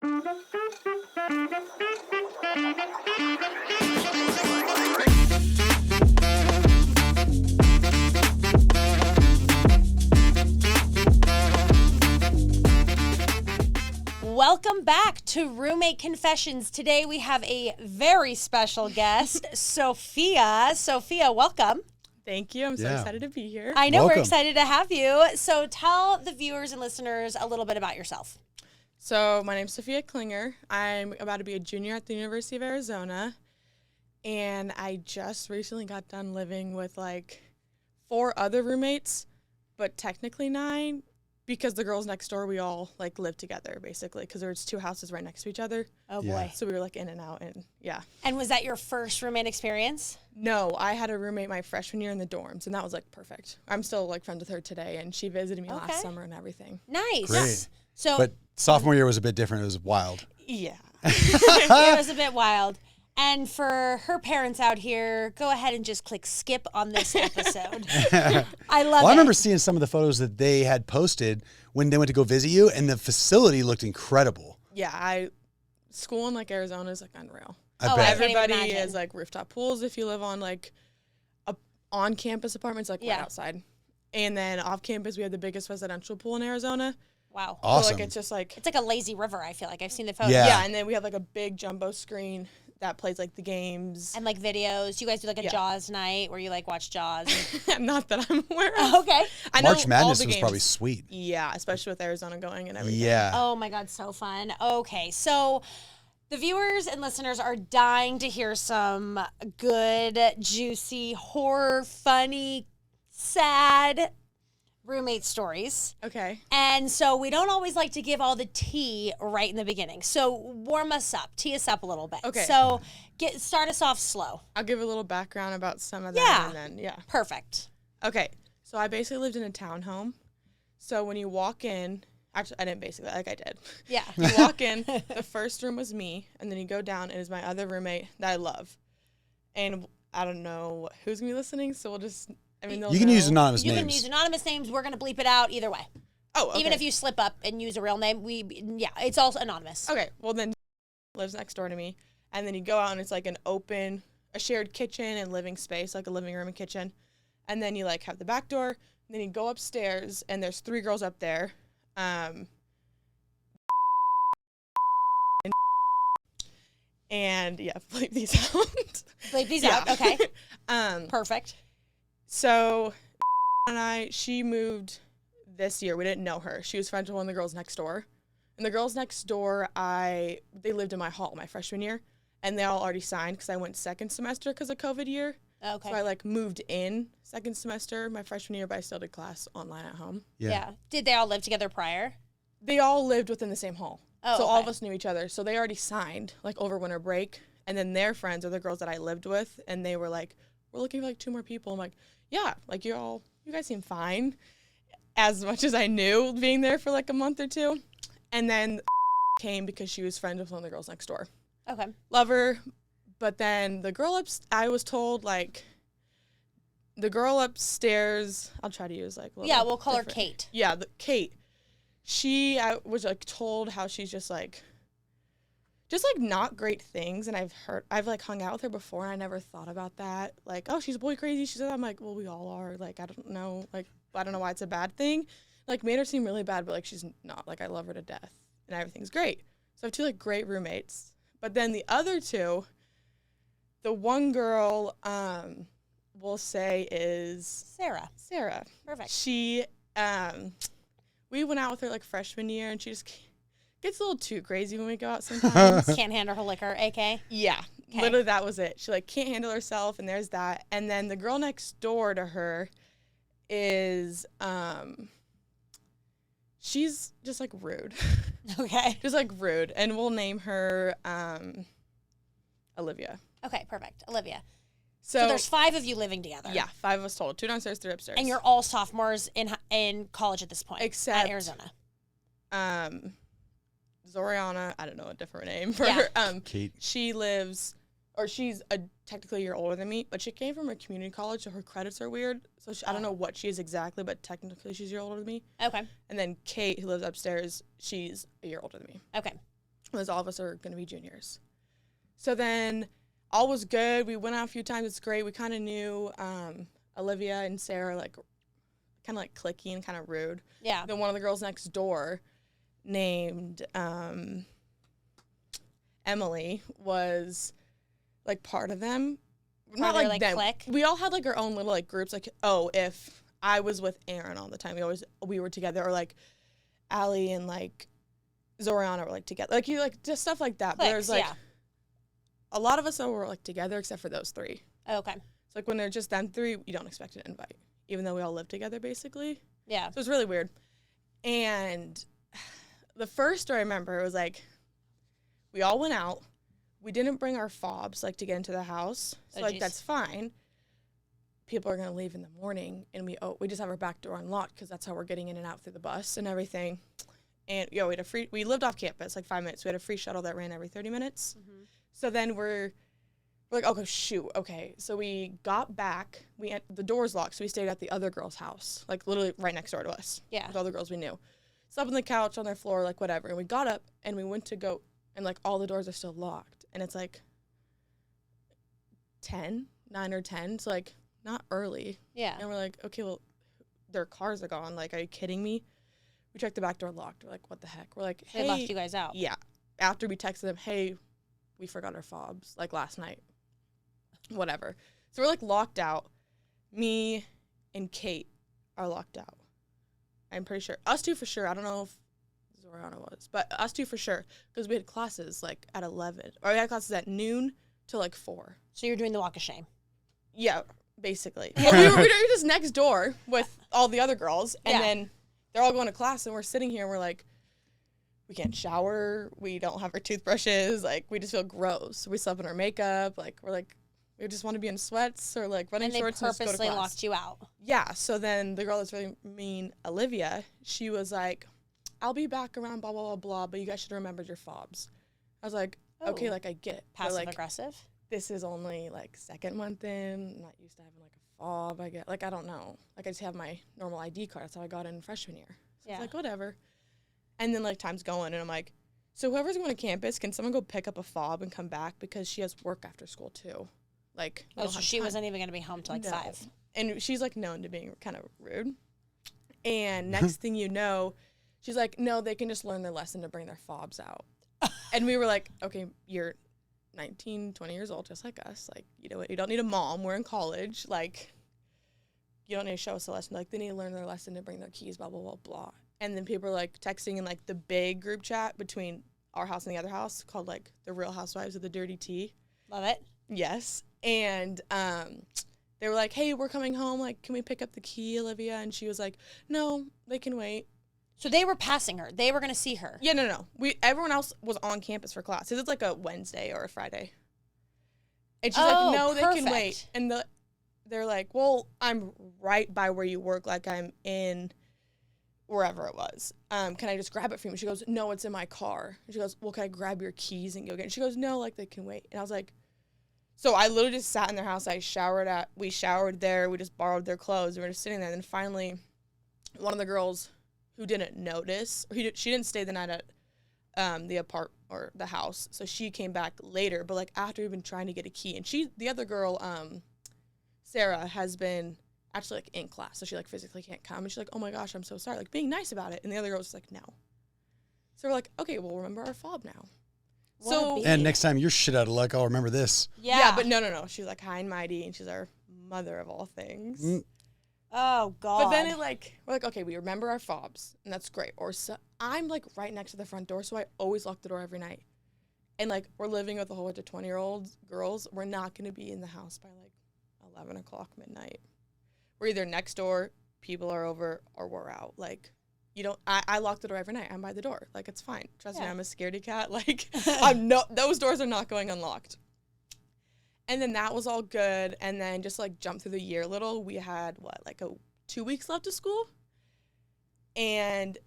Welcome back to Roommate Confessions. Today we have a very special guest, Sophia. Sophia, welcome. Thank you. I'm so excited to be here. I know, Welcome. We're excited to have you. So tell the viewers and listeners a little bit about yourself. So my name's Sophia Klinger. I'm about to be a junior at the University of Arizona. And I just recently got done living with like 4 other roommates, but technically 9. Because the girls next door, we all like live together basically because there's 2 houses right next to each other. Oh boy. Yeah. So we were like in and out and yeah. And was that your first roommate experience? No, I had a roommate my freshman year in the dorms and that was like perfect. I'm still like friends with her today and she visited me last summer and everything. Nice. Great. So But sophomore year was a bit different. It was wild. Yeah. it was a bit wild. And for her parents out here, go ahead and just click skip on this episode. I love it. I remember seeing some of the photos that they had posted when they went to go visit you, and the facility looked incredible. Yeah, school in like Arizona is like unreal. I Oh, bet. I can't even Everybody imagine. has like rooftop pools if you live on like on-campus apartments like Yeah. right outside. And then off campus we have the biggest residential pool in Arizona. Wow. Awesome. So like it's just like It's like a lazy river, I feel like. I've seen the photos. Yeah. yeah, and then we have like a big jumbo screen that plays like the games. And like videos. You guys do like a Yeah. Jaws night where you like watch Jaws. Not that I'm aware of. Okay. I know March all Madness the was games. probably sweet. Yeah, especially with Arizona going and everything. Yeah. Oh my God, so fun. Okay, so the viewers and listeners are dying to hear some good, juicy, horror, funny, sad roommate stories. Okay. And so we don't always like to give all the tea right in the beginning. So warm us up, tee us up a little bit. Okay. So start us off slow. I'll give a little background about some of them Yeah. and then yeah. Perfect. Okay, so I basically lived in a townhome. So when you walk in, actually I didn't basically, like I did. Yeah. You walk in, the first room was me, and then you go down, and it's my other roommate that I love. And I don't know who's gonna be listening, so we'll just, I mean, they'll You can know. use anonymous You names. can use anonymous names. We're going to bleep it out either way. Oh, okay. Even if you slip up and use a real name, it's also anonymous. Okay, well then, lives next door to me, and then you go out, and it's like a shared kitchen and living space, like a living room and kitchen. And then you like have the back door, and then you go upstairs, and there's 3 girls up there. And yeah, bleep these out. Bleep these Yeah. out. Okay. Um, Perfect. so she moved this year. We didn't know her. She was friends with one of the girls next door. And the girls next door, they lived in my hall my freshman year, and they all already signed because I went second semester because of COVID year. Okay. So I like moved in second semester my freshman year, but I still did class online at home. Yeah. Did they all live together prior? They all lived within the same hall. Oh, so all of okay. us knew each other. So they already signed like over winter break. And then their friends are the girls that I lived with. And they were like, we're looking for like 2 more people. I'm like, yeah, like you guys seem fine. As much as I knew being there for like a month or 2. And then came because she was friends with one of the girls next door. Okay. Love her. But then the girl I was told like the girl upstairs, I'll try to use like a little Yeah, we'll call her different- Kate. Yeah, Kate. I was like told how she's just like not great things, and I've like hung out with her before, and I never thought about that. Like, oh, she's boy crazy. She said, I'm like, well, we all are. Like, I don't know. Like, I don't know why it's a bad thing. Like, made her seem really bad, but like she's not. Like, I love her to death, and everything's great. So I have 2 like great roommates, but then the other 2, the one girl, we'll say is Sarah. Perfect. She, we went out with her like freshman year, and she just gets a little too crazy when we go out sometimes. Can't handle her liquor, AK. Yeah, Okay. literally that was it. She like can't handle herself, and there's that. And then the girl next door to her is, she's just like rude, Okay. just like rude, and we'll name her Olivia. Okay, perfect. Olivia. So, So there's 5 of you living together. yeah, 5 of us total, 2 downstairs, 3 upstairs. And you're all sophomores in college at this point. Except- at Arizona. Zoriana, I don't know a different name for Yeah. her. Kate. She lives, or she's technically a year older than me, but she came from a community college, so her credits are weird. So I don't know what she is exactly, but technically she's a year older than me. Okay. And then Kate, who lives upstairs, she's a year older than me. Okay. was all of us are going to be juniors. So then all was good. We went out a few times. It's great. We kind of knew Olivia and Sarah, like, kind of like cliquey and kind of rude. Yeah. Then one of the girls next door named Emily was, like, part of them. Not their, like like, them. clique? We all had, like, our own little, like, groups. Like, if I was with Aaron all the time, we were together. Or, like, Allie and, like, Zoriana were, like, together. Like, just stuff like that. Cliques, but there's, like, yeah. a lot of us that were, like, together except for those three. Okay. So, like, when they're just them three, you don't expect an invite, even though we all live together, basically. Yeah. So it's really weird. And the first story I remember was, like, we all went out. We didn't bring our fobs, like, to get into the house. So, like, geez. that's fine. People are going to leave in the morning, and we just have our back door unlocked because that's how we're getting in and out through the bus and everything. And, we lived off campus, like, 5 minutes. We had a free shuttle that ran every 30 minutes. Mm-hmm. So then we're like, okay, shoot, okay. So we got back. The door's locked, so we stayed at the other girl's house, like, literally right next door to us. Yeah. With all the girls we knew. Slept on the couch, on their floor, like, whatever. And we got up, and we went to go, and, like, all the doors are still locked. And it's, like, 9 or 10, so, like, not early. Yeah. And we're like, okay, well, their cars are gone. Like, are you kidding me? We checked the back door locked. We're like, what the heck? We're like, hey. They left you guys out. Yeah. After we texted them, hey, we forgot our fobs, like, last night. Whatever. So we're, like, locked out. Me and Kate are locked out. I'm pretty sure. Us two for sure. I don't know if Zoriana was. But us two for sure. Because we had classes, like, at 11. Or we had classes at noon to, like, 4. So you're doing the walk of shame. Yeah, basically. But we were just next door with all the other girls. And then they're all going to class. And we're sitting here and we're like, we can't shower. We don't have our toothbrushes. Like, we just feel gross. We slept in our makeup. Like, we're like, we just want to be in sweats or, like, running shorts and just go to class. And they purposely locked you out. Yeah. So then the girl that's really mean, Olivia, she was like, I'll be back around blah, blah, blah, blah, but you guys should remember your fobs. I was like, okay, like, I get it. Passive like, aggressive. This is only, like, second month in. I'm not used to having, like, a fob. I get, like, I don't know. Like, I just have my normal ID card. That's how I got in freshman year. So it's like, whatever. And then, like, time's going, and I'm like, so whoever's going to campus, can someone go pick up a fob and come back? Because she has work after school, too. Like, so she wasn't even going to be home till, like, 5. And she's, like, known to being kind of rude. And next thing you know, she's like, no, they can just learn their lesson to bring their fobs out. And we were like, okay, you're 19, 20 years old, just like us. Like, you know what? You don't need a mom. We're in college. Like, you don't need to show us a lesson. Like, they need to learn their lesson to bring their keys, blah, blah, blah, blah. And then people are, like, texting in, like, the big group chat between our house and the other house called, like, the Real Housewives of the Dirty Tea. Love it. Yes. And they were like, hey, we're coming home. Like, can we pick up the key, Olivia? And she was like, no, they can wait. So they were passing her. They were going to see her. Yeah, no. Everyone else was on campus for class. It's like a Wednesday or a Friday. And she's like, no, they can wait. And they're like, well, I'm right by where you work. Like, I'm in wherever it was. Can I just grab it from you? She goes, no, it's in my car. And she goes, well, can I grab your keys and go get it? She goes, no, like, they can wait. And I was like, so I literally just sat in their house. We showered there. We just borrowed their clothes. We were just sitting there. And then finally, one of the girls who didn't notice, she didn't stay the night at the apartment or the house. So she came back later, but, like, after we've been trying to get a key. And the other girl, Sarah, has been actually, like, in class. So she, like, physically can't come. And she's like, oh my gosh, I'm so sorry. Like, being nice about it. And the other girl was like, no. So we're like, okay, we'll remember our fob now. And next time you're shit out of luck, I'll remember this. Yeah, but no. She's, like, high and mighty, and she's our mother of all things. Oh, God. But then we're like, okay, we remember our fobs, and that's great. Or so, I'm, like, right next to the front door, so I always lock the door every night. And, like, we're living with a whole bunch of 20-year-old girls. We're not going to be in the house by, like, 11 o'clock midnight. We're either next door, people are over, or we're out. Like, I lock the door every night. I'm by the door. Like, it's fine. Trust me, I'm a scaredy cat. Like, those doors are not going unlocked. And then that was all good. And then just, like, jump through the year a little. We had, 2 weeks left of school? And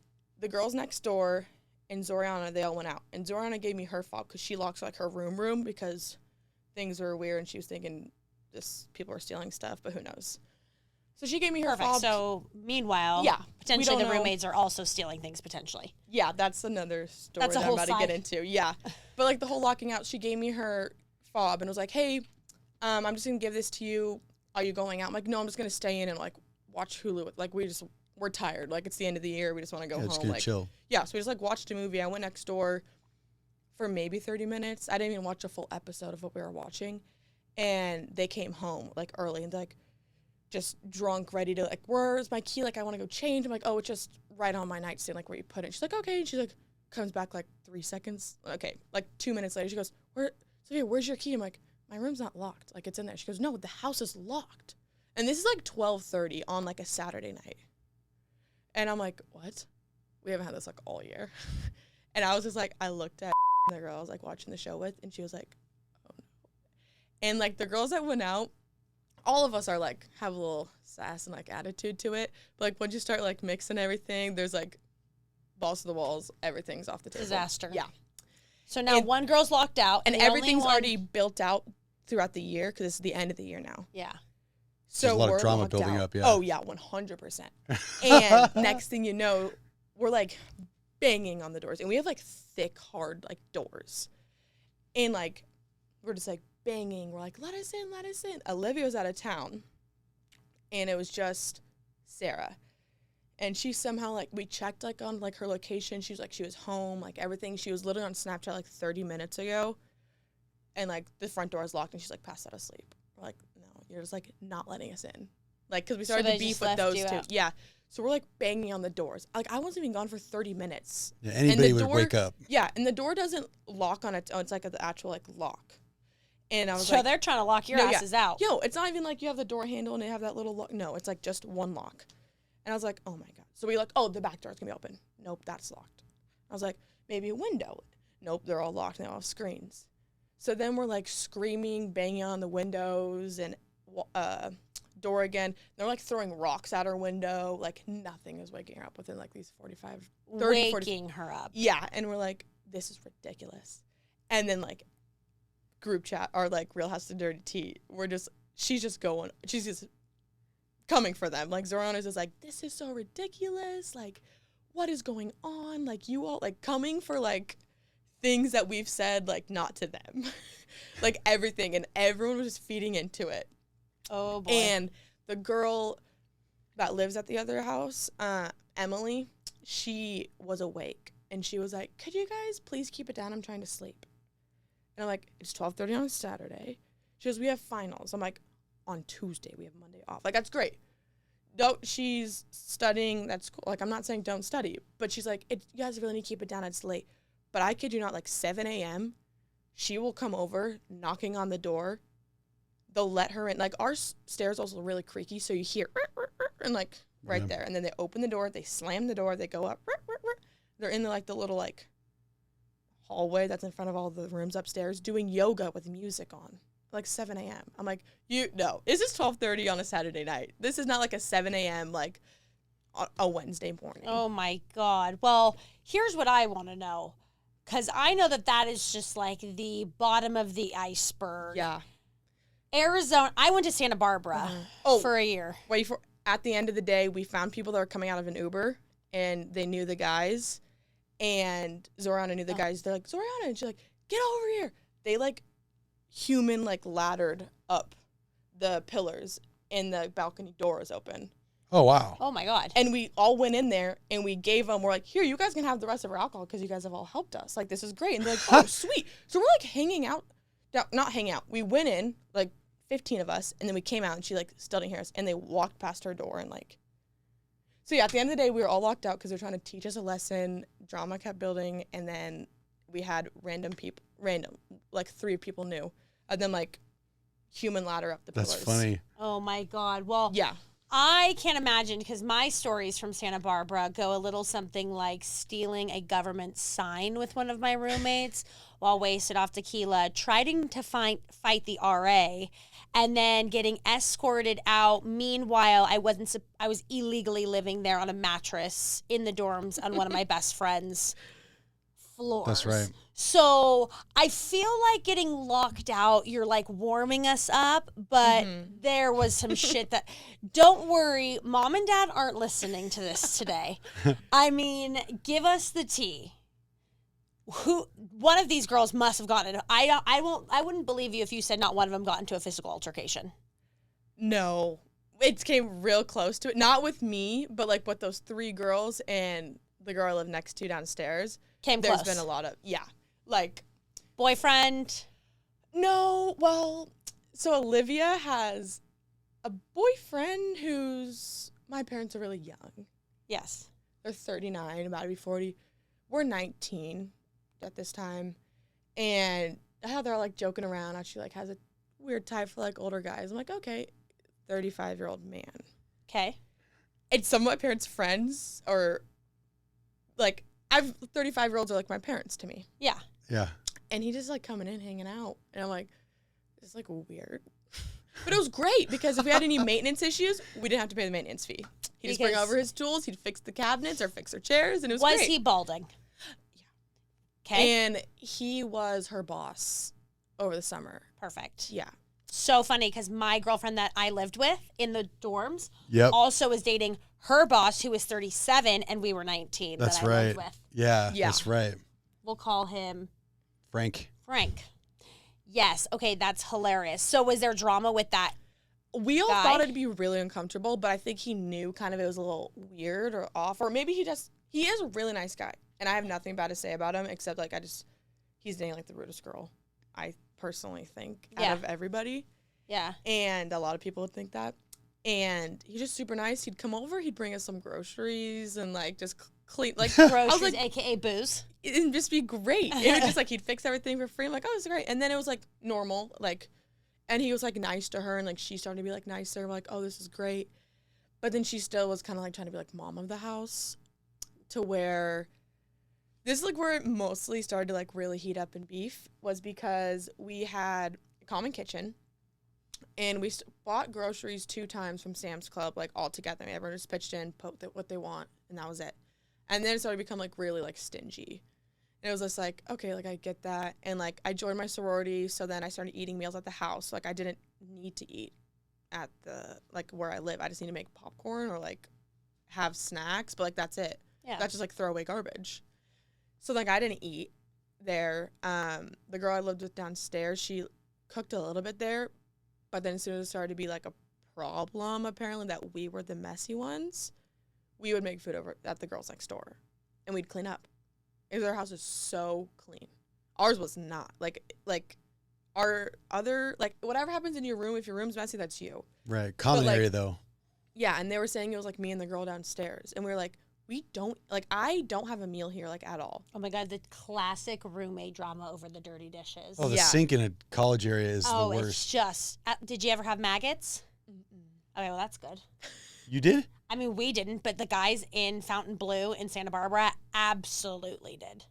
the girls next door and Zoriana, they all went out. And Zoriana gave me her fob because she locks, like, her room because things were weird and she was thinking people are stealing stuff, but who knows. So she gave me her Perfect. fob. So meanwhile, Yeah, potentially we the don't know. roommates are also stealing things potentially. Yeah, that's another story That's a that I'm whole about to side. get into. Yeah. But like the whole locking out, she gave me her fob and was like, hey, I'm just going to give this to you. Are you going out? I'm like, no, I'm just going to stay in and like watch Hulu. Like we're tired. Like it's the end of the year. We just want to go home. Just gonna like chill. Yeah, so we just like watched a movie. I went next door for maybe 30 minutes. I didn't even watch a full episode of what we were watching. And they came home like early and like just drunk, ready to like, where's my key? Like I want to go change. I'm like, oh, it's just right on my nightstand, like where you put it. She's like, okay. And she like comes back like 3 seconds. Okay, like 2 minutes later, she goes, Sophia, where's your key? I'm like, my room's not locked. Like it's in there. She goes, no, the house is locked. And this is like 12:30 on like a Saturday night. And I'm like, what? We haven't had this like all year. And I was just like, I looked at the girl I was like watching the show with, and she was like, oh no. And like the girls that went out, all of us are like, have a little sass and like attitude to it. But like once you start like mixing everything, there's like balls to the walls, everything's off the table. Disaster. Yeah. So now one girl's locked out. And the only everything's one- already built out throughout the year because it's the end of the year now. Yeah. So There's a lot of we're drama locked building out. up, yeah. Oh, yeah, 100%. And next thing you know, we're like banging on the doors. And we have like thick, hard like doors. And like, we're just like banging. We're like, let us in, let us in. Olivia was out of town. And it was just Sarah. And she somehow like, we checked like on like her location. She was like, she was home, like everything. She was literally on Snapchat like 30 minutes ago. And like the front door is locked and she's like passed out asleep. We're like, no, you're just like not letting us in. Like, because we started they to beef just with left those you two. out. Yeah. So we're like banging on the doors. Like, I wasn't even gone for 30 minutes. Yeah, anybody the would door- wake up. Yeah. And the door doesn't lock on its own. It's like the actual like lock. And I was So like, they're trying to lock your No, yeah. asses out. yo, it's not even like you have the door handle and they have that little lock. No, it's like just one lock. And I was like, oh my God. So we like, oh, the back door's gonna be open. Nope, that's locked. I was like, maybe a window. Nope, they're all locked. They all have screens. So then we're like screaming, banging on the windows and door again. They're like throwing rocks at her window. Like nothing is waking her up within like these 45, 30, 40. Waking her up. Yeah, and we're like, this is ridiculous. And then like group chat or like Real House of Dirty Tea, she's just coming for them. Like Zorana's just like, this is so ridiculous. Like, what is going on? Like you all like coming for like things that we've said like not to them. Like everything, and everyone was just feeding into it. Oh boy. And the girl that lives at the other house, Emily, she was awake and she was like, could you guys please keep it down? I'm trying to sleep. And I'm like, it's 12:30 on a Saturday. She goes, we have finals. I'm like, on Tuesday, we have Monday off. Like, that's great. No, she's studying. That's cool. Like, I'm not saying don't study, but she's like, you guys really need to keep it down. It's late. But I kid you not, like 7 a.m., she will come over, knocking on the door. They'll let her in. Like, our stairs also really creaky, so you hear, and like right Yeah. there. And then they open the door, they slam the door, they go up. They're in the little like hallway that's in front of all the rooms upstairs doing yoga with music on. Like 7 a.m. I'm like, no, this is 12:30 on a Saturday night. This is not like a 7 a.m. like a Wednesday morning. Oh my God. Well, here's what I want to know. Because I know that is just like the bottom of the iceberg. Yeah. Arizona. I went to Santa Barbara Oh. for a year. At the end of the day, we found people that were coming out of an Uber, and they knew the guys, and Zorana knew the guys. They're like, Zorana, and she's like, get over here. They like human like laddered up the pillars, and the balcony door is open. Oh, wow. Oh my God. And we all went in there and we gave them, we're like, here, you guys can have the rest of our alcohol because you guys have all helped us. Like, this is great. And they're like, oh, sweet. So we're like hanging out. Not hanging out. We went in, like 15 of us, and then we came out and she like still didn't hear us. And they walked past her door and like. So yeah, at the end of the day, we were all locked out because they're trying to teach us a lesson. Drama kept building. And then we had random, like 3 people new. And then like human ladder up the pillars. That's funny. Oh my God. Well, Yeah. I can't imagine because my stories from Santa Barbara go a little something like stealing a government sign with one of my roommates while wasted off tequila, trying to fight the RA, and then getting escorted out. Meanwhile, I was illegally living there on a mattress in the dorms on one of my best friends' floors. That's right. So I feel like getting locked out, you're like warming us up, but there was some shit that, don't worry, mom and dad aren't listening to this today. I mean, give us the tea. One of these girls must have gotten it. I wouldn't believe you if you said not one of them got into a physical altercation. No, it came real close to it. Not with me, but like with those 3 girls and the girl I live next to downstairs. There's been a lot of, like. Boyfriend? No, well, so Olivia has a boyfriend who's, my parents are really young. Yes. They're 39, about to be 40. We're 19 at this time. And how they're like joking around how she like has a weird type for like older guys. I'm like, okay, 35-year-old man. Okay. And some of my parents' friends are like, 35-year-olds are like my parents to me. Yeah. Yeah. And he just like coming in, hanging out. And I'm like, this is like weird. But it was great because if we had any maintenance issues, we didn't have to pay the maintenance fee. He'd just bring over his tools, he'd fix the cabinets or fix her chairs, and it was great. Was he balding? Yeah. Okay. And he was her boss over the summer. Perfect. Yeah. So funny because my girlfriend that I lived with in the dorms Yep. also was dating her boss who was 37 and we were 19. That's that I right. lived with. Yeah, Yeah. that's right. We'll call him Frank. Frank. Yes. Okay. That's hilarious. So was there drama with that? We all Guy? thought it'd be really uncomfortable, but I think he knew kind of it was a little weird or off. Or maybe he is a really nice guy. And I have nothing bad to say about him except like he's dating like the rudest girl, I personally think, out of everybody. Yeah. And a lot of people would think that. And he's just super nice. He'd come over, he'd bring us some groceries and like just clean, like Groceries, like, aka booze. it'd just be great. It would just like he'd fix everything for free. I'm like, oh, this is great. And then it was like normal, like, and he was like nice to her, and like she started to be like nicer. We're like, oh, this is great. But then she still was kind of like trying to be like mom of the house, to where this is like where it mostly started to like really heat up in beef, was because we had a common kitchen. And we bought groceries 2 times from Sam's Club, like, all together. Everyone just pitched in, put what they want, and that was it. And then it started to become, like, really, like, stingy. And it was just like, okay, like, I get that. And, like, I joined my sorority, so then I started eating meals at the house. Like, I didn't need to eat at the, like, where I live. I just need to make popcorn or, like, have snacks. But, like, that's it. Yeah. That's just, like, throwaway garbage. So, like, I didn't eat there. The girl I lived with downstairs, she cooked a little bit there. But then as soon as it started to be, like, a problem, apparently, that we were the messy ones, we would make food over at the girls next door. And we'd clean up. Because their house is so clean. Ours was not. Like our other, like, whatever happens in your room, if your room's messy, that's you. Right. Common like, area, though. Yeah, and they were saying it was, like, me and the girl downstairs. And we were like, I don't have a meal here, like, at all. Oh, my God. The classic roommate drama over the dirty dishes. Oh, the Yeah. sink in a college area is the worst. It's just, did you ever have maggots? Okay, well, that's good. You did? I mean, we didn't, but the guys in Fountain Blue in Santa Barbara absolutely did.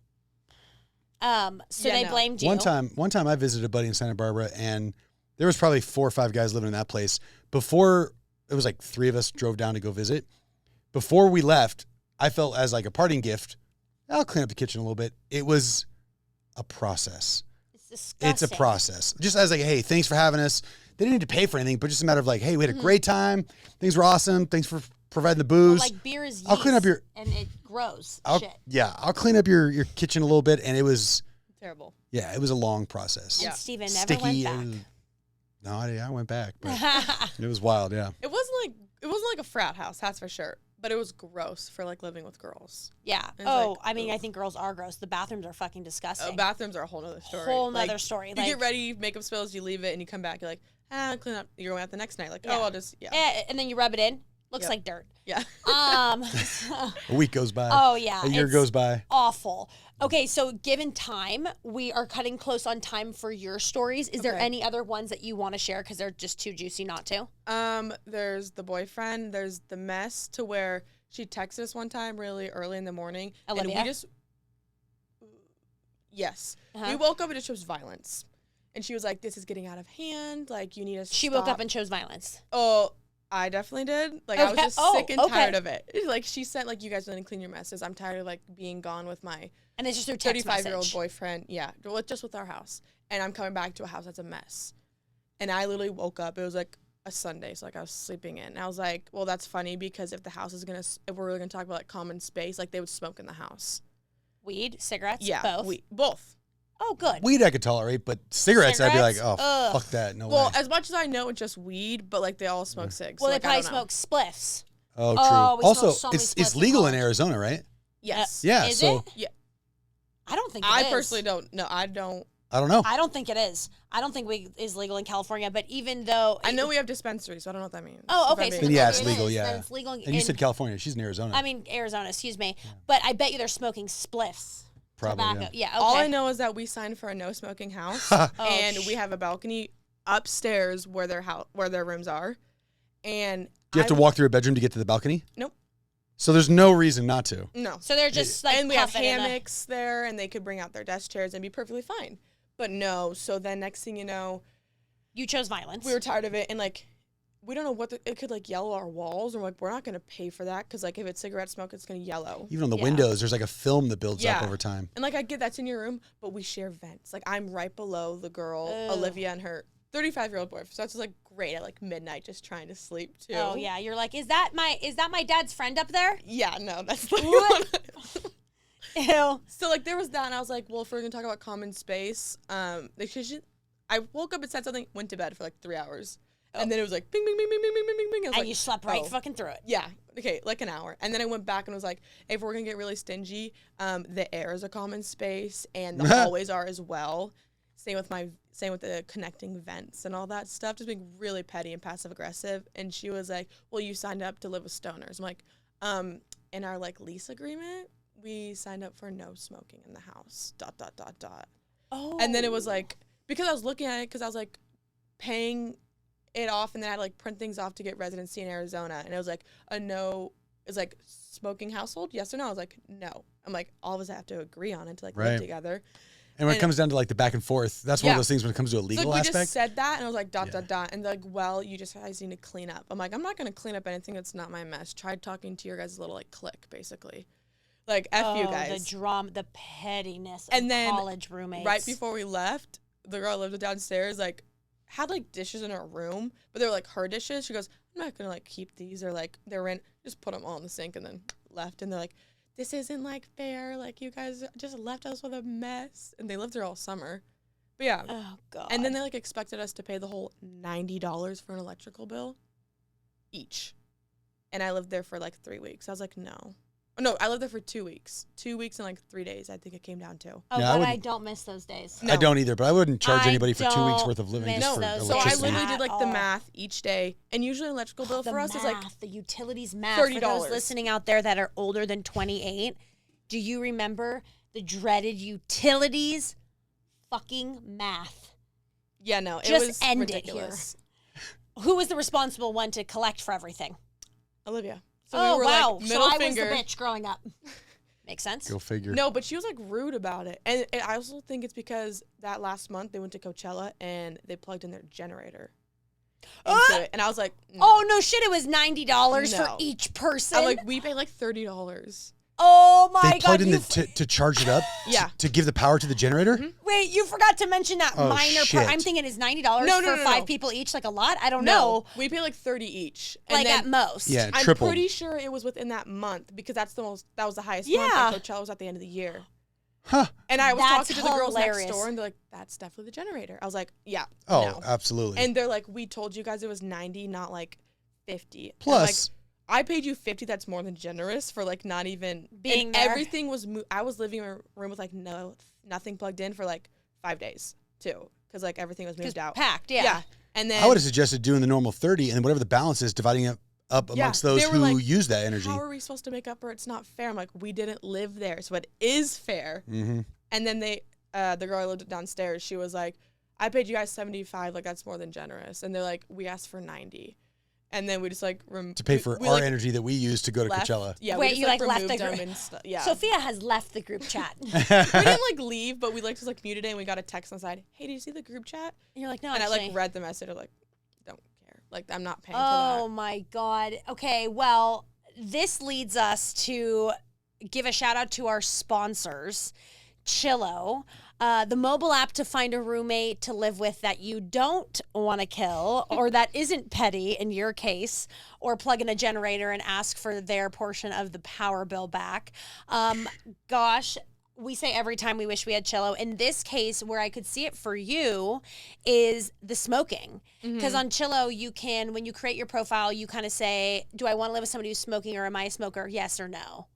So Yeah, they no. blamed you. One time I visited a buddy in Santa Barbara, and there was probably 4 or 5 guys living in that place. Before, it was like 3 of us drove down to go visit. Before we left, I felt as like a parting gift, I'll clean up the kitchen a little bit. It was a process. It's disgusting. It's a process. Just as like, hey, thanks for having us. They didn't need to pay for anything, but just a matter of like, hey, we had a great time. Things were awesome. Thanks for providing the booze. Well, like beer is yeast, I'll clean up your- and it grows shit. Yeah, I'll clean up your kitchen a little bit. And it was, Terrible. yeah, it was a long process. Yeah. And Steven never Sticky. went back. No, I went back, but it was wild, yeah. It wasn't like a frat house, that's for sure. But it was gross for, like, living with girls. Yeah. It's Oh, like, I mean, I ugh. think girls are gross. The bathrooms are fucking disgusting. Bathrooms are a whole nother story. Whole nother Like, story. You Like, get ready, makeup spills, you leave it, and you come back, you're like, clean up. You're going out the next night. Like, Yeah. oh, I'll just, yeah. and then you rub it in. Looks Yep. like dirt. Yeah. A week goes by. Oh, yeah. A year it's goes by. awful. Okay, so given time, we are cutting close on time for your stories. Is there Okay. any other ones that you want to share because they're just too juicy not to? There's the boyfriend. There's the mess to where she texted us one time really early in the morning. Olivia? And we just, yes. Uh-huh. We woke up and it shows violence. And she was like, this is getting out of hand. Like, you need to She stop. woke up and chose violence. Oh, I definitely did. Like, I was Okay. just Oh, sick and okay. tired of it. Like, she said, like, you guys didn't clean your messes. I'm tired of, like, being gone with my And it's just through text 35-year-old message. boyfriend. Yeah, just with our house. And I'm coming back to a house that's a mess. And I literally woke up. It was, like, a Sunday, so, like, I was sleeping in. And I was like, well, that's funny because if we're really going to talk about, like, common space, like, they would smoke in the house. Weed, cigarettes, Yeah. both. Both. Oh, good. Weed I could tolerate, but cigarettes, I'd be like, Cigarettes? oh, Ugh. fuck that. No Well, way. as much as I know, it's just weed, but, like, they all smoke cigs. Well, so, they like, I probably don't know. smoke spliffs. Oh, true. Oh, we Also, smoked so many it's spliffs in legal in college. Arizona, right? Yes. Yeah. Is so it? Yeah. I don't think it I is. personally don't. No, I don't. I don't know. I don't think it is. I don't think weed is legal in California, but even though... I know we have dispensaries, so I don't know what that means. Oh, if I'm okay. So being Then yeah, then it's it legal, is. yeah. Then it's legal. And you said California. She's in Arizona. I mean, Arizona, excuse me. But I bet you they're smoking spliffs. Probably, Tobacco. Yeah, okay. All I know is that we signed for a no smoking house, and we have a balcony upstairs where their rooms are. And Do you have to walk through a bedroom to get to the balcony? Nope. So there's no reason not to. No. So they're just like And we have puffing in the- hammocks there, and they could bring out their desk chairs and be perfectly fine. But no. So then next thing you know, You chose violence. we were tired of it, and like, we don't know what it could like yellow our walls, or like we're not gonna pay for that because like if it's cigarette smoke, it's gonna yellow. Even on the Yeah. windows, there's like a film that builds up Yeah. over time. And like I get that's in your room, but we share vents. Like I'm right below the girl, Ugh. Olivia, and her 35-year-old boyfriend. So that's just like great at like midnight, just trying to sleep too. Oh yeah, you're like, is that my dad's friend up there? Yeah, no, that's like What? Ew. So like there was that, and I was like, well, if we're gonna talk about common space, I woke up and said something, went to bed for like 3 hours, and then it was like bing, bing, bing, bing, bing, bing, bing, bing. I was And like, you slept right oh. fucking through it. Yeah. Okay, like an hour. And then I went back and was like, if we're gonna get really stingy, the air is a common space and the hallways are as well. Same with the connecting vents and all that stuff. Just being really petty and passive aggressive. And she was like, well, you signed up to live with stoners. I'm like, in our like lease agreement, we signed up for no smoking in the house. ... Oh. And then it was like, because I was looking at it, because I was like paying it off, and then I had to like print things off to get residency in Arizona, and it was like a no, it's like smoking household, yes or no? I was like, no. I'm like, all of us have to agree on it to like Right. live together. And when it And- comes down to like the back and forth, that's one Yeah. of those things when it comes to a So legal like, we aspect. just said that, and I was like, ... Yeah. And they're like, well, you just guys need to clean up. I'm like, I'm not gonna clean up anything that's not my mess. Tried talking to your guys' little like clique, basically. Like F you guys. The drama, the pettiness of And then college roommates. Right before we left, the girl lived downstairs, like, had, like, dishes in her room, but they were, like, her dishes. She goes, I'm not going to, like, keep these, or, like, they're in, just put them all in the sink and then left. And they're like, this isn't, like, fair. Like, you guys just left us with a mess. And they lived there all summer. But, yeah. Oh, God. And then they, like, expected us to pay the whole $90 for an electrical bill each. And I lived there for, like, 3 weeks. I was like, no. Oh, no, I lived there for 2 weeks. 2 weeks and, like, 3 days, I think it came down to. Oh, Yeah, I God, I wouldn't- don't miss those days. No. I don't either, but I wouldn't charge I anybody for 2 weeks don't worth of living miss just for those. So I electricity. literally At did, like, the all. math each day. And usually an electrical bill The for us is, like, math, the utilities math. For those $30. listening out there that are older than 28, do you remember the dreaded utilities fucking math? yeah, no, it Just was end it ridiculous. Who was the responsible one to collect for everything? Olivia. So Oh, we were wow. like, So middle I finger. was the bitch growing up. Makes sense. Go figure. No, but she was like rude about it. And I also think it's because that last month they went to Coachella and they plugged in their generator into it. And I was like, no. Oh, no shit. It was $90 No. for each person. I'm like, we pay like $30. oh, my They God. plugged in you to charge it up Yeah. to give the power to the generator? Wait, you forgot to mention that Oh, minor shit. part. I'm thinking it's $90 No, for no, no, five no. people each, like a lot? I don't No, know. we pay like 30 each. And Like then at most. Yeah, I'm triple. pretty sure it was within that month because that was the highest Yeah. month. And Coachella was at the end of the year. Huh. And I was That's talking to the girls next hilarious. door and they're like, that's definitely the generator. I was like, yeah. Oh, no. absolutely. And they're like, we told you guys it was 90, not like 50. And I'm Plus, like, I paid you 50. That's more than generous for like not even Being and there. everything was. I was living in a room with like nothing plugged in for like 5 days too, because like everything was moved out. Packed, yeah. And then I would have suggested doing the normal 30 and whatever the balance is, dividing it up Yeah, amongst those they were who like, use that energy. how are we supposed to make up for it's not fair? I'm like, we didn't live there, so it is fair. Mm-hmm. And then the girl I lived downstairs, she was like, I paid you guys 75, like that's more than generous. And they're like, we asked for 90. And then we just like To pay for we, our like, energy that we use to go to left. Coachella. Yeah, Wait, we just, you, like, left removed the them group- and stuff. Yeah. Sophia has left the group chat. We didn't like leave, but we like just like muted it and we got a text on the side. Hey, did you see the group chat? And you're like, no, And I actually. like read the message. I'm like, don't care. Like, I'm not paying for Oh my God. Okay, well, this leads us to give a shout out to our sponsors, Chillo, the mobile app to find a roommate to live with that you don't want to kill or that isn't petty in your case, or plug in a generator and ask for their portion of the power bill back. Gosh, we say every time we wish we had Chillo. In this case, where I could see it for you is the smoking. Because on Chillo, you can, when you create your profile, you kind of say, do I want to live with somebody who's smoking or am I a smoker? Yes or no.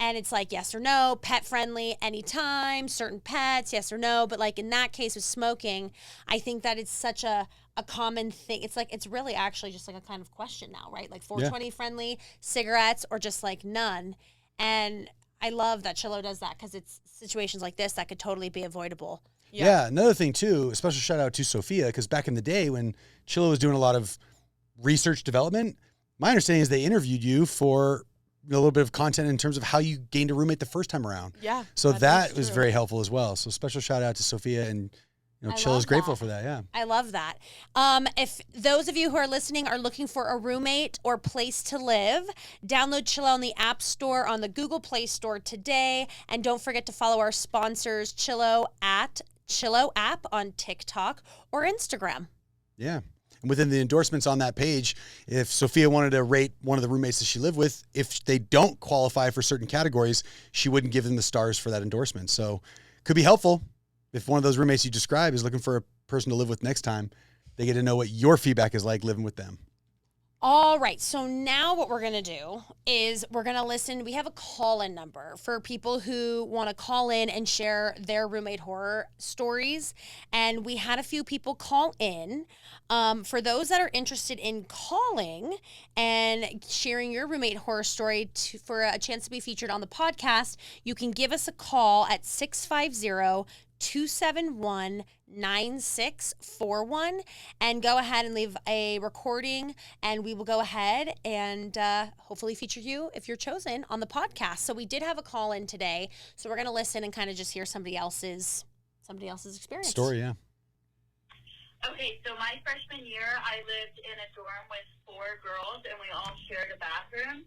And it's like, yes or no, pet friendly, anytime, certain pets, yes or no. But like in that case with smoking, I think that it's such a common thing. It's like, it's really actually just like a kind of question now, right? Like 420 friendly cigarettes or just like none. And I love that Chillo does that because it's situations like this that could totally be avoidable. Yeah. Another thing too, a special shout out to Sophia, because back in the day when Chillo was doing a lot of research development, my understanding is they interviewed you for a little bit of content in terms of how you gained a roommate the first time around. Yeah. So that was very helpful as well. So special shout out to Sophia, and Chillo is grateful for that. Yeah. I love that. If those of you who are listening are looking for a roommate or place to live, download Chillo on the App Store, on the Google Play Store today. And don't forget to follow our sponsors, Chillo at Chillo app on TikTok or Instagram. Yeah. And within the endorsements on that page, if Sophia wanted to rate one of the roommates that she lived with, if they don't qualify for certain categories, she wouldn't give them the stars for that endorsement. So could be helpful. If one of those roommates you describe is looking for a person to live with next time, they get to know what your feedback is like living with them. All right. So now what we're going to do is we're going to listen. We have a call-in number for people who want to call in and share their roommate horror stories. And we had a few people call in. For those that are interested in calling and sharing your roommate horror story for a chance to be featured on the podcast, you can give us a call at 650-271-9641 and go ahead and leave a recording, and we will go ahead and hopefully feature you if you're chosen on the podcast. So we did have a call in today, so we're going to listen and kind of just hear somebody else's experience. Story, yeah. Okay, so my freshman year, I lived in a dorm with 4 girls, and we all shared a bathroom.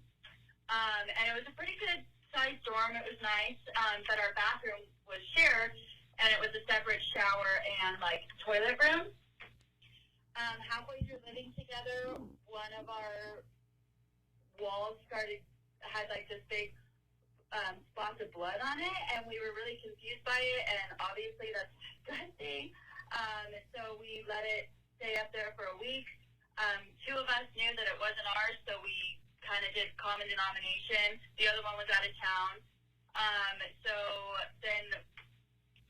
And it was a pretty good sized dorm. It was nice, but our bathroom was shared, and it was a separate shower and, toilet room. Halfway through living together, one of our walls had this big spots of blood on it, and we were really confused by it, and obviously that's disgusting. So we let it stay up there for a week. 2 of us knew that it wasn't ours, so we kind of did common denomination. The other one was out of town. So then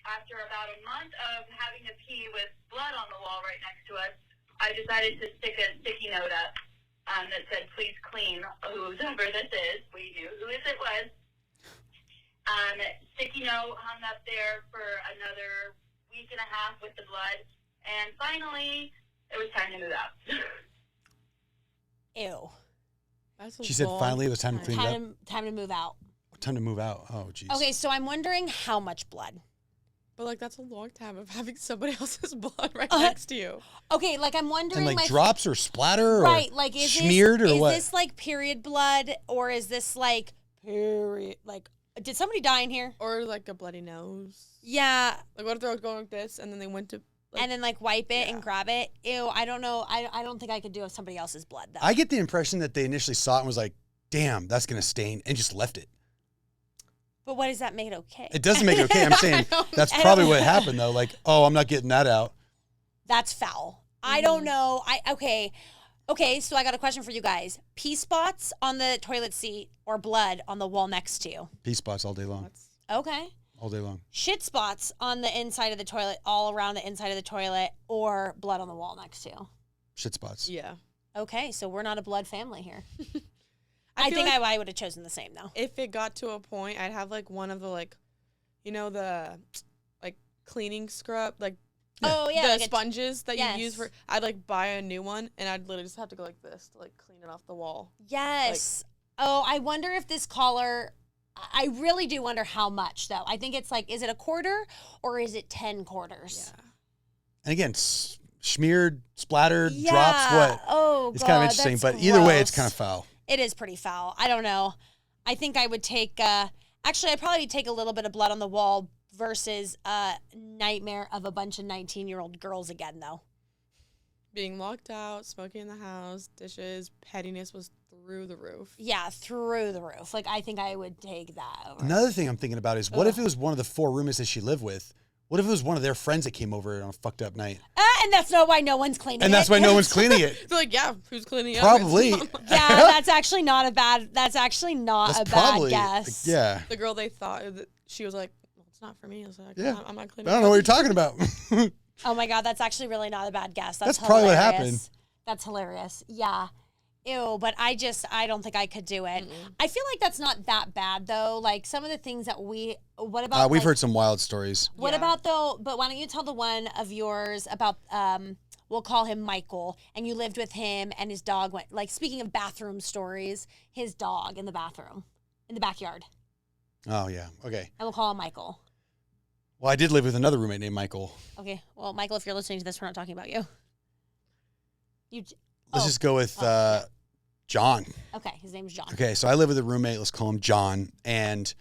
after about a month of having to pee with blood on the wall right next to us, I decided to stick a sticky note up that said, "Please clean," whoever this is. We knew who it was. Sticky note hung up there for another week and a half with the blood, and finally it was time to move out. Ew. She said finally it was time to clean it up. Time to move out. Time to move out. Oh, geez. Okay, so I'm wondering how much blood. But that's a long time of having somebody else's blood right next to you. Okay, I'm wondering, and drops or splatter, right? Or is smeared this, or what? Is this period blood, or is this period? Did somebody die in here? Or a bloody nose? Yeah. What if they were going like this, and then they went to and then wipe it and grab it? Ew, I don't know. I don't think I could do with somebody else's blood though. I get the impression that they initially saw it and was like, "Damn, that's gonna stain," and just left it. But what does that make it okay? It doesn't make it okay. I'm saying that's probably what happened though. I'm not getting that out. That's foul. I don't know. Okay, so I got a question for you guys. Pee spots on the toilet seat or blood on the wall next to you? Pee spots all day long. Okay. All day long. Shit spots on the inside of the toilet, all around the inside of the toilet, or blood on the wall next to you? Shit spots. Yeah. Okay, so we're not a blood family here. I think I would have chosen the same though. If it got to a point, I'd have one of the the cleaning scrub, the sponges that you use for. I'd buy a new one, and I'd literally just have to go like this to clean it off the wall. Yes. I wonder if this caller. I really do wonder how much though. I think it's is it a quarter or is it 10 quarters? Yeah. And again, smeared, splattered, Yeah. drops, what? Oh, It's kind of interesting, that's but either way, it's gross. kind of foul. It is pretty foul. I don't know. I think I would take, actually, I'd probably take a little bit of blood on the wall versus a nightmare of a bunch of 19-year-old girls again, though. Being locked out, smoking in the house, dishes, pettiness was through the roof. Yeah, through the roof. Like, I think I would take that over. Another thing I'm thinking about is what if it was one of the 4 roommates that she lived with? What if it was one of their friends that came over on a fucked up night? And that's not why no one's cleaning it. And that's why no one's cleaning it. They're like, yeah, who's cleaning it? Probably. Yeah, that's actually not a bad, That's bad probably, guess. yeah. The girl they thought, she was like, well, it's not for me. I was like, Yeah. I'm not I cleaning don't it know what up. you're talking about. Oh my God, that's actually really not a bad guess. That's probably what hilarious. happened. That's hilarious. Yeah. Ew, but I don't think I could do it. I feel like that's not that bad though. Like some of the things that what about We've like, heard some wild stories. What Yeah. about though, but why don't you tell the one of yours about, we'll call him Michael, and you lived with him and his dog went, like speaking of bathroom stories, his dog in the bathroom, in the backyard. Oh, yeah. Okay. And we'll call him Michael. Well, I did live with another roommate named Michael. Okay. Well, Michael, if you're listening to this, we're not talking about you. Let's just go with John. Okay, his name's John. Okay, so I live with a roommate. Let's call him John. And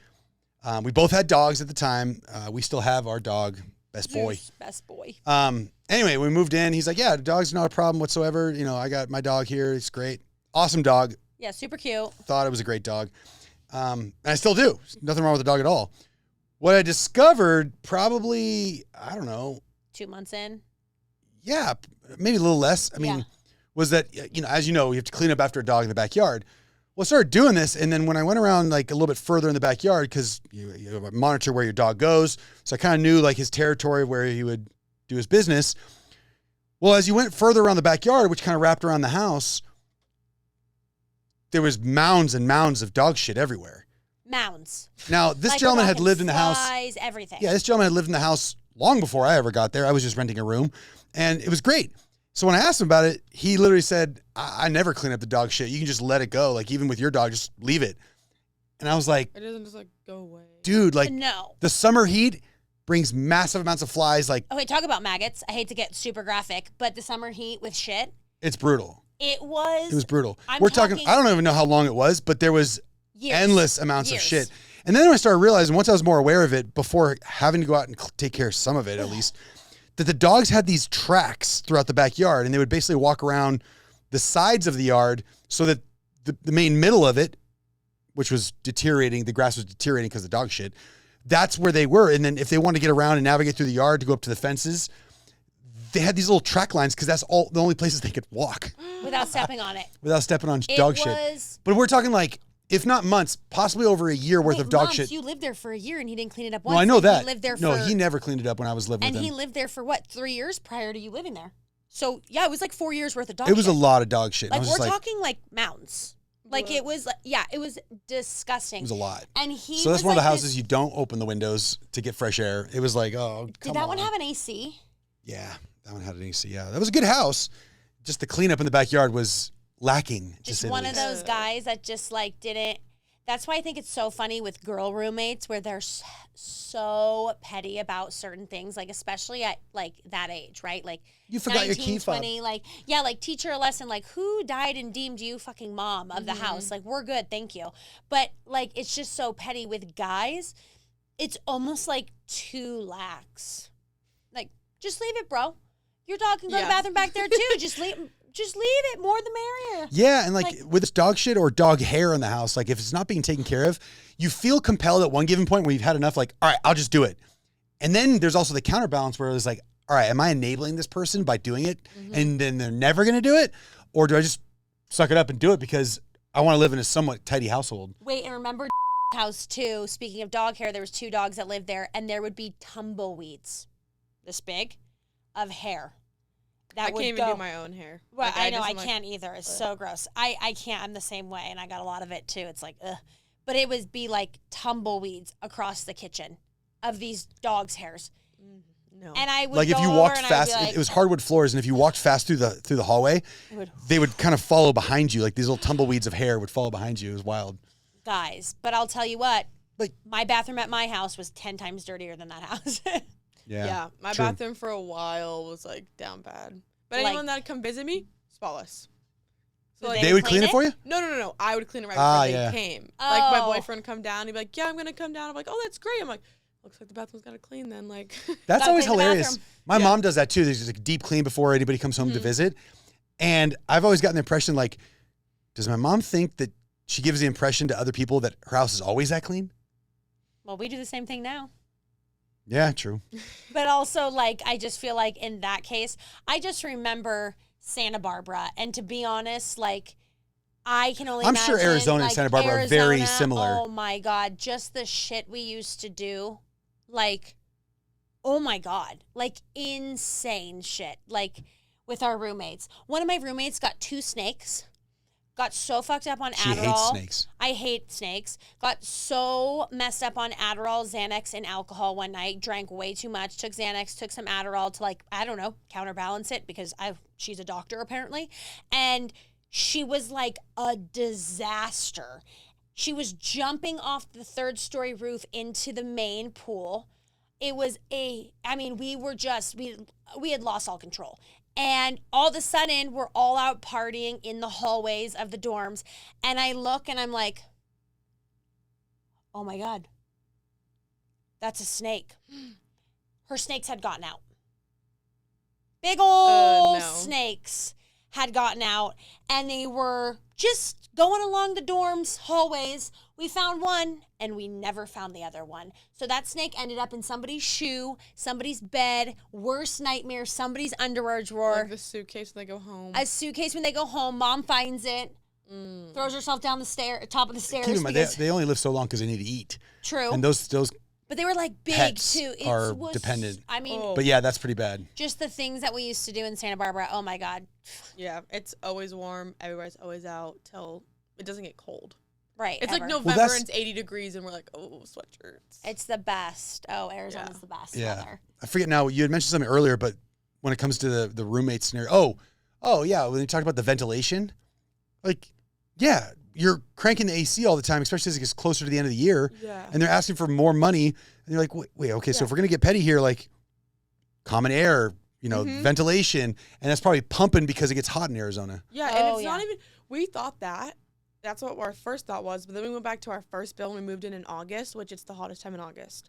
we both had dogs at the time. We still have our dog, Best Boy. Zeus, best boy. Anyway, we moved in. He's like, yeah, the dog's not a problem whatsoever. You know, I got my dog here. It's great. Awesome dog. Yeah, super cute. Thought it was a great dog. And I still do. Nothing wrong with the dog at all. What I discovered probably, I don't know, 2 months in. yeah, maybe a little less. I mean, Yeah. was that, you know, as you know, you have to clean up after a dog in the backyard. Well, I started doing this. And then when I went around like a little bit further in the backyard, because you monitor where your dog goes. So I kind of knew like his territory where he would do his business. Well, as you went further around the backyard, which kind of wrapped around the house, there was mounds and mounds of dog shit everywhere. Mounds. Now, this Like, gentleman we're had talking lived in the house. flies, everything. Yeah, this gentleman had lived in the house long before I ever got there. I was just renting a room, and it was great. So when I asked him about it, he literally said, I never clean up the dog shit. You can just let it go. Like, even with your dog, just leave it. And I was like, It doesn't just like go away. dude, like, No. the summer heat brings massive amounts of flies. Like, Okay, talk about maggots. I hate to get super graphic, but the summer heat with shit, it's brutal. it was. It was brutal. I'm We're talking, talking I don't even know how long it was, but there was years. endless amounts Years. of shit. And then I started realizing, once I was more aware of it, before having to go out and take care of some of it at least, that the dogs had these tracks throughout the backyard, and they would basically walk around the sides of the yard so that the main middle of it, which was deteriorating, the grass was deteriorating because of dog shit, that's where they were. And then if they wanted to get around and navigate through the yard to go up to the fences, they had these little track lines because that's all the only places they could walk Without stepping on it. without stepping on It dog shit. was. But we're talking like, if not months, possibly over a year worth Wait, of dog Moms, shit. You lived there for a year and he didn't clean it up once. No, I know and that. He lived there no, for. he never cleaned it up when I was living And with he him. lived there for what, 3 years prior to you living there? So yeah, it was like 4 years worth of dog. It was a shit. lot of dog shit. And I Like was we're just like, talking like mounds. Like it was. Yeah, it was disgusting. it was a lot. And he. So that's was one of the like houses this- you don't open the windows to get fresh air. It was like, oh, come Did that on. one have an AC? Yeah, that one had an AC. Yeah, that was a good house. Just the cleanup in the backyard was lacking. to Just say the one of least. those guys that just like didn't. That's why I think it's so funny with girl roommates where they're so petty about certain things, like especially at like that age, right? Like You forgot your key fob. 20, like yeah, like teach her a lesson, like who died and deemed you fucking mom of the house? Like we're good, thank you. But like it's just so petty with guys. It's almost like too lax. Like just leave it, bro. Your dog can go to the Yeah. bathroom back there too. Just leave it. More the merrier. Yeah, and like Like- with this dog shit or dog hair in the house, like if it's not being taken care of, you feel compelled at one given point where you've had enough, like, all right, I'll just do it. And then there's also the counterbalance where it's like, all right, am I enabling this person by doing it and then they're never going to do it? Or do I just suck it up and do it because I want to live in a somewhat tidy household? Wait, and remember house too. Speaking of dog hair, there was 2 dogs that lived there, and there would be tumbleweeds, this big, of hair. That I would can't even go. do my own hair. Well, Like, I know just I am like, can't either. It's ugh. so gross. I can't. I'm the same way, and I got a lot of it too. It's like ugh. But it would be like tumbleweeds across the kitchen of these dogs' hairs, No. and I would Like if go you over walked and I'd fast, be like, it was hardwood floors, and if you walked fast through the hallway, it would- they would kind of follow behind you. Like these little tumbleweeds of hair would follow behind you. It was wild. guys. But I'll tell you what, Like- my bathroom at my house was 10 times dirtier than that house. Yeah. Yeah, my true. bathroom for a while was like down bad. But anyone that would come visit me, spotless. So Did They would clean it for you? No. I would clean it right before they came. Like my Oh. boyfriend would come down. He'd be like, "Yeah, I'm gonna come down." I'm like, "Oh, that's great." I'm like, "Looks like the bathroom's gotta clean then." Like, That's Gotta always clean the hilarious. bathroom. My mom does that too. There's just a deep clean before anybody comes home to visit. And I've always gotten the impression, like, does my mom think that she gives the impression to other people that her house is always that clean? Well, we do the same thing now. Yeah, true. But also, like, I just feel like in that case, I just remember Santa Barbara. And to be honest, like, I can only I'm sure imagine, Arizona and like, Santa Barbara are very Arizona, similar. Oh, my God. Just the shit we used to do. Like, oh, my God. Like, insane shit. Like, with our roommates. One of my roommates got 2 snakes. Got so fucked up on She Adderall. hates snakes. I hate snakes. Got so messed up on Adderall, Xanax, and alcohol one night. Drank way too much. Took Xanax, took some Adderall to, like, I don't know, counterbalance it because she's a doctor apparently. And she was like a disaster. She was jumping off the 3rd-story roof into the main pool. It was we had lost all control. And all of a sudden, we're all out partying in the hallways of the dorms. And I look and I'm like, oh my God, that's a snake. Her snakes had gotten out. Big old no. snakes had gotten out. And they were just going along the dorms hallways. We found one and we never found the other one. So that snake ended up in somebody's shoe, somebody's bed, worst nightmare, somebody's underwear drawer. like the suitcase when they go home. A suitcase when they go home. Mom finds it, throws herself down the top of the stairs. Keep in mind, because, they only live so long because they need to eat. true. And those But they were like big pets too. It are was, dependent. I mean, Oh. But yeah, that's pretty bad. just the things that we used to do in Santa Barbara. Oh my God. Yeah, it's always warm. Everywhere's always out till it doesn't get cold. Right. It's ever. like November that's- and it's 80 degrees and we're like, oh, sweatshirts. It's the best. Oh, Arizona's Yeah. the best Yeah. weather. I forget now, you had mentioned something earlier, but when it comes to the roommate scenario, oh yeah, when you talked about the ventilation, like, yeah, you're cranking the AC all the time, especially as it gets closer to the end of the year, Yeah. and they're asking for more money, and you're like, wait, okay, so if we're gonna get petty here, like, common air, ventilation, and that's probably pumping because it gets hot in Arizona. Yeah, Oh, and it's yeah. not even, we thought that. That's what our first thought was. But then we went back to our first bill and we moved in August, which it's the hottest time in August.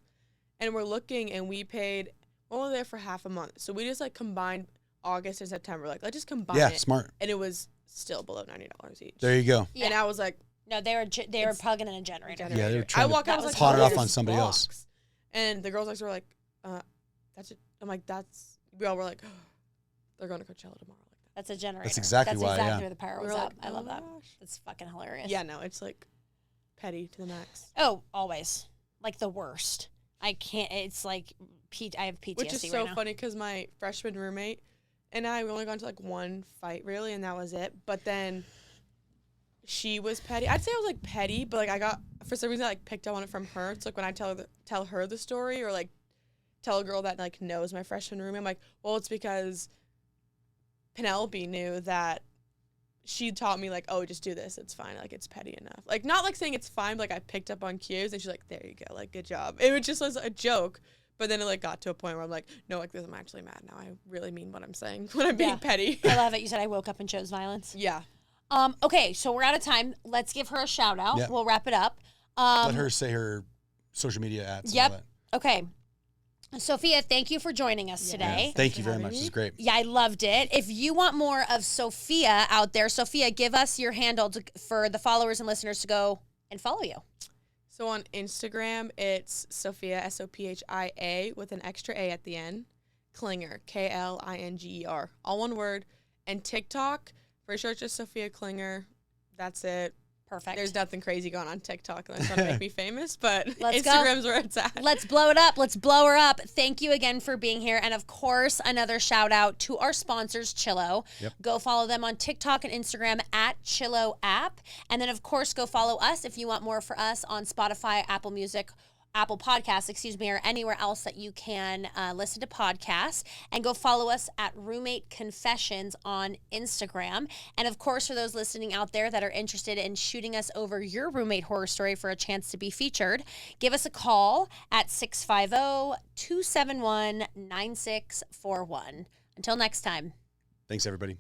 And we're looking and we paid, we were there for half a month. So we just like combined August and September. Like, let's just combine Yeah, it. smart. And it was still below $90 each. There you go. Yeah. And I was like, No, they were plugging in a generator. Yeah, they were I trying to walk out, I was like, pawn it "Oh, off this on somebody else." sucks." And the girls next door were like, that's it. I'm like, we all were like, they're going to Coachella tomorrow. That's a generator. That's exactly why, That's yeah. exactly where the power We was were up. like, I love that. "Oh, gosh." That's fucking hilarious. Yeah, no, it's like petty to the max. Oh, always. Like the worst. I can't. It's like I have PTSD Which is right so now. funny because my freshman roommate and I, we only got into like one fight really, and that was it. But then she was petty. I'd say I was like petty, but like I got, for some reason I like picked up on it from her. It's like when I tell her the story or like tell a girl that like knows my freshman roommate, I'm like, well, it's because Penelope knew that she taught me like, oh, just do this. It's fine. Like, it's petty enough. Like, not like saying it's fine, but like I picked up on cues and she's like, there you go. Like, good job. It just was a joke. But then it like got to a point where I'm like, no, like this, I'm actually mad now. I really mean what I'm saying when I'm being Yeah. petty. I love it. You said I woke up and chose violence. Yeah. Okay, so we're out of time. Let's give her a shout out. Yeah. We'll wrap it up. Let her say her social media ads. Yep. And all that. Okay. Sophia, thank you for joining us today. Yeah, thank you for very having much. me. This is great. Yeah, I loved it. If you want more of Sophia out there, Sophia, give us your handle for the followers and listeners to go and follow you. So on Instagram, it's Sophia, Sophia, with an extra A at the end. Klinger, Klinger, all one word. And TikTok, for sure it's just Sophia Klinger. That's it. Perfect. There's nothing crazy going on TikTok that's trying to make me famous, but Let's go. Instagram's where it's at. Let's blow it up. Let's blow her up. Thank you again for being here. And of course, another shout out to our sponsors, Chillo. Yep. Go follow them on TikTok and Instagram at Chillo app. And then, of course, go follow us if you want more for us on Spotify, Apple Music, Apple Podcasts, or anywhere else that you can listen to podcasts. And go follow us at Roommate Confessions on Instagram. And of course, for those listening out there that are interested in shooting us over your roommate horror story for a chance to be featured, give us a call at 650-271-9641. Until next time. Thanks, everybody.